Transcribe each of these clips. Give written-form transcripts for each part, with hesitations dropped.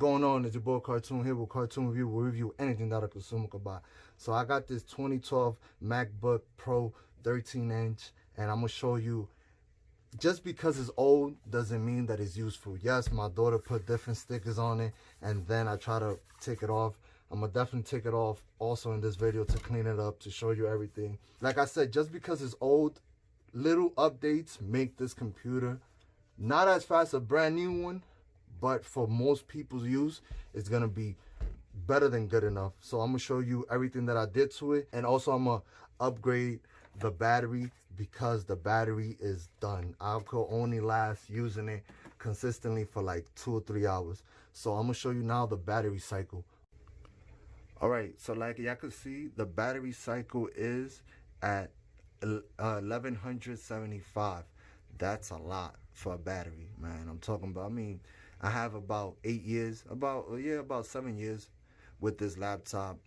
going on? It's your boy Kartoon here with Kartoon Review. We'll review anything that a consumer could buy. So I got this 2012 MacBook Pro 13-inch, and I'm going to show you, just because it's old doesn't mean that it's useful. Yes, my daughter put different stickers on it, and then I try to take it off. I'm going to definitely take it off also in this video to clean it up, to show you everything. Like I said, just because it's old, little updates make this computer not as fast as a brand new one, but for most people's use, it's going to be better than good enough. So I'm going to show you everything that I did to it. And also I'm going to upgrade the battery because the battery is done. I could only last using it consistently for like 2 or 3 hours. So I'm going to show you now the battery cycle. All right, so like y'all can see, the battery cycle is at 1175. That's a lot for a battery, man. I'm talking about, I mean, I have about 8 years, about 7 years with this laptop.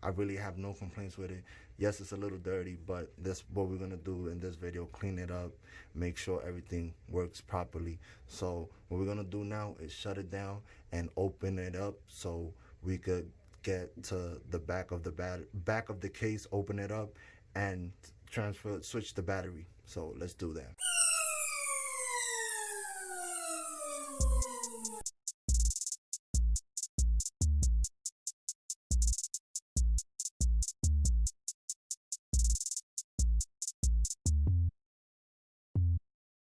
I really have no complaints with it. Yes, it's a little dirty, but that's what we're gonna do in this video: clean it up, make sure everything works properly. So what we're gonna do now is shut it down and open it up so we could get to the back of the case, open it up, and switch the battery. So let's do that.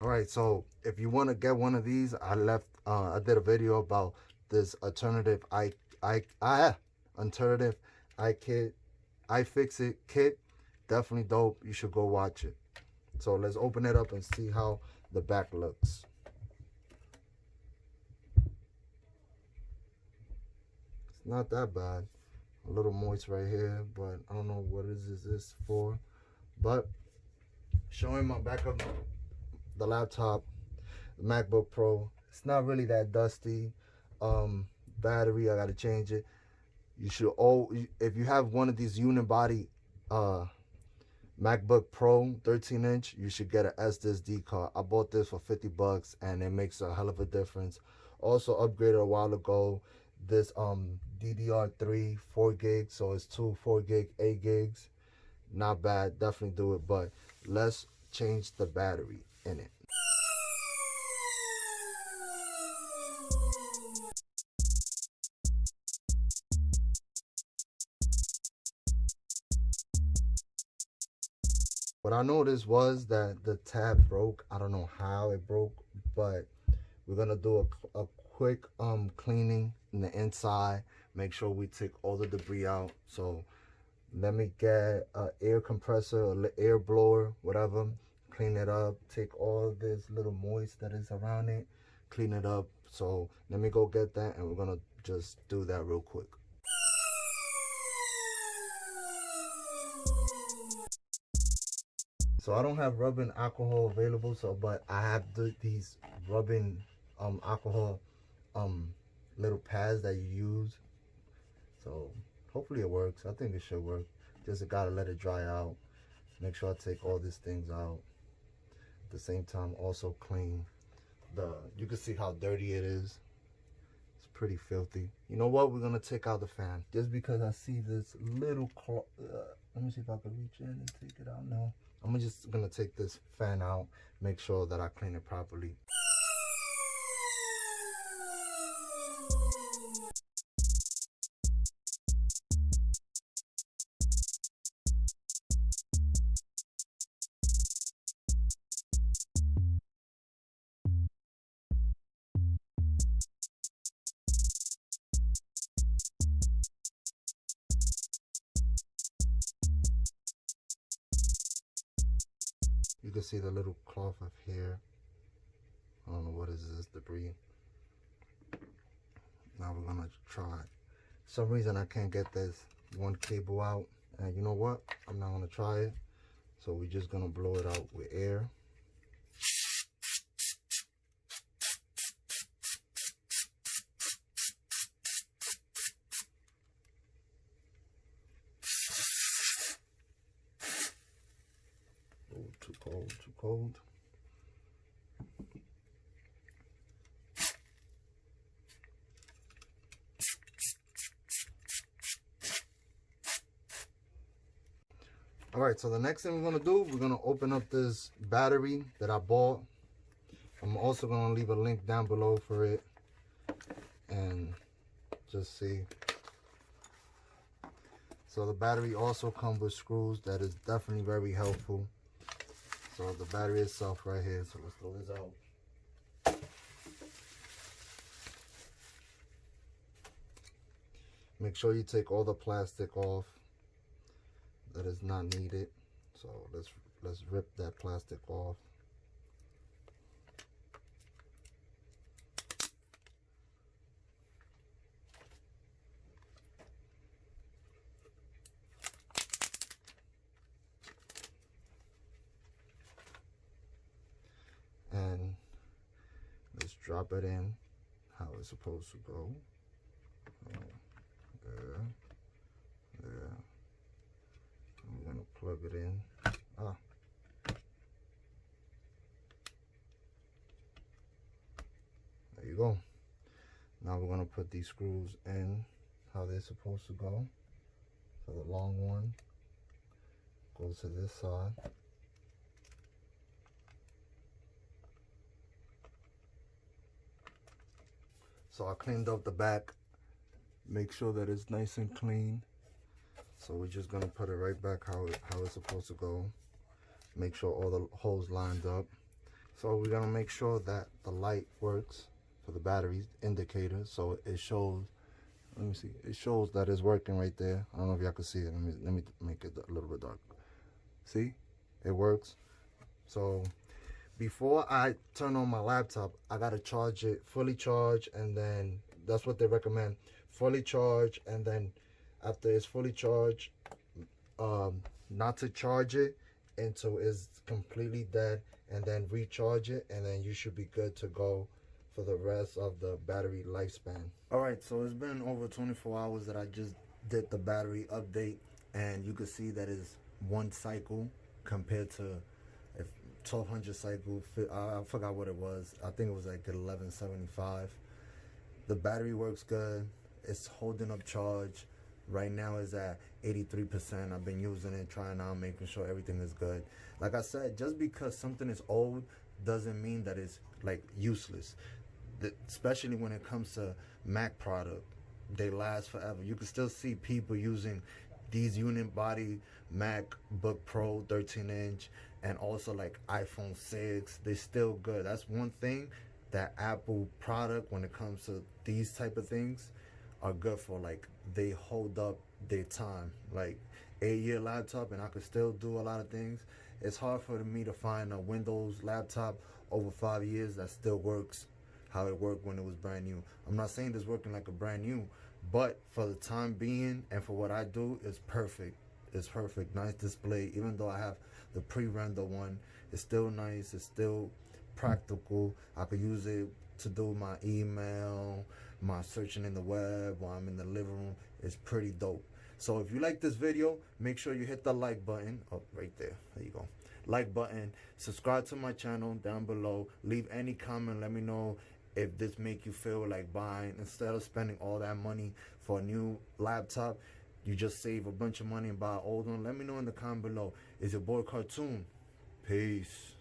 All right, so if you want to get one of these, I did a video about this alternative alternative iFixit kit. Definitely dope. You should go watch it. So let's open it up and see how the back looks. It's not that bad. A little moist right here, but I don't know what is this for. But showing my back of the laptop, the MacBook Pro, it's not really that dusty. Battery, I gotta change it. You should if you have one of these Unibody MacBook Pro 13-inch, you should get an SSD card. I bought this for 50 bucks and it makes a hell of a difference. Also upgraded a while ago this DDR3 4 gigs, so it's 2 4 gig 8 gigs. Not bad, definitely do it. But let's change the battery in it. What I noticed was that the tab broke. I don't know how it broke, but we're gonna do a quick cleaning in the inside, make sure we take all the debris out. So let me get an air compressor or air blower, whatever, clean it up, take all this little moist that is around it, clean it up. So let me go get that, and we're gonna just do that real quick. So I don't have rubbing alcohol available, but I have these rubbing alcohol little pads that you use. So hopefully it works. I think it should work. Just gotta let it dry out. Make sure I take all these things out. At the same time, also clean you can see how dirty it is. It's pretty filthy. You know what? We're gonna take out the fan. Just because I see this little let me see if I can reach in and take it out. No. I'm just gonna take this fan out, make sure that I clean it properly. You can see the little cloth up here. I don't know what is this debris. Now we're gonna try. For some reason I can't get this one cable out, and you know what? I'm not gonna try it. So we're just gonna blow it out with air. Oh, too cold, too cold. All right, so the next thing we're gonna do, we're gonna open up this battery that I bought. I'm also gonna leave a link down below for it, and just see. So the battery also comes with screws. That is definitely very helpful. So the battery itself right here. So let's throw this out. Make sure you take all the plastic off that is not needed. So let's rip that plastic off. And let's drop it in how it's supposed to go. There. I'm gonna plug it in. There you go. Now we're gonna put these screws in how they're supposed to go. So the long one goes to this side. So I cleaned up the back. Make sure that it's nice and clean. So we're just gonna put it right back how it's supposed to go. Make sure all the holes lined up. So we're gonna make sure that the light works for the battery indicator. So it shows, let me see, it shows that it's working right there. I don't know if y'all can see it. Let me make it a little bit dark. See, it works. So before I turn on my laptop, I gotta charge it fully charged, and then that's what they recommend, fully charged, and then after it's fully charged, not to charge it until it's completely dead, and then recharge it, and then you should be good to go for the rest of the battery lifespan. All right, so it's been over 24 hours that I just did the battery update, and you can see that it's one cycle compared to 1200 cycle. I forgot what it was. I think it was like 1175. The battery works good. It's holding up charge. Right now is at 83%. I've been using it, trying out, making sure everything is good. Like I said, just because something is old doesn't mean that it's like useless. Especially when it comes to Mac product, they last forever. You can still see people using these Unibody MacBook Pro 13-inch and also like iPhone 6. They're still good. That's one thing that Apple product, when it comes to these type of things, are good for. Like, they hold up their time. Like 8-year laptop, and I could still do a lot of things. It's hard for me to find a Windows laptop over 5 years that still works how it worked when it was brand new. I'm not saying it's working like a brand new, but for the time being and for what I do, it's perfect. It's perfect. Nice display. Even though I have the pre-render one, it's still nice. It's still practical. I could use it to do my email, my searching in the web while I'm in the living room. It's pretty dope. So if you like this video, make sure you hit the like button. Oh, right there. There you go. Like button. Subscribe to my channel down below. Leave any comment. Let me know if this make you feel like buying. Instead of spending all that money for a new laptop, you just save a bunch of money and buy an old one. Let me know in the comment below. It's your boy Kartoon. Peace.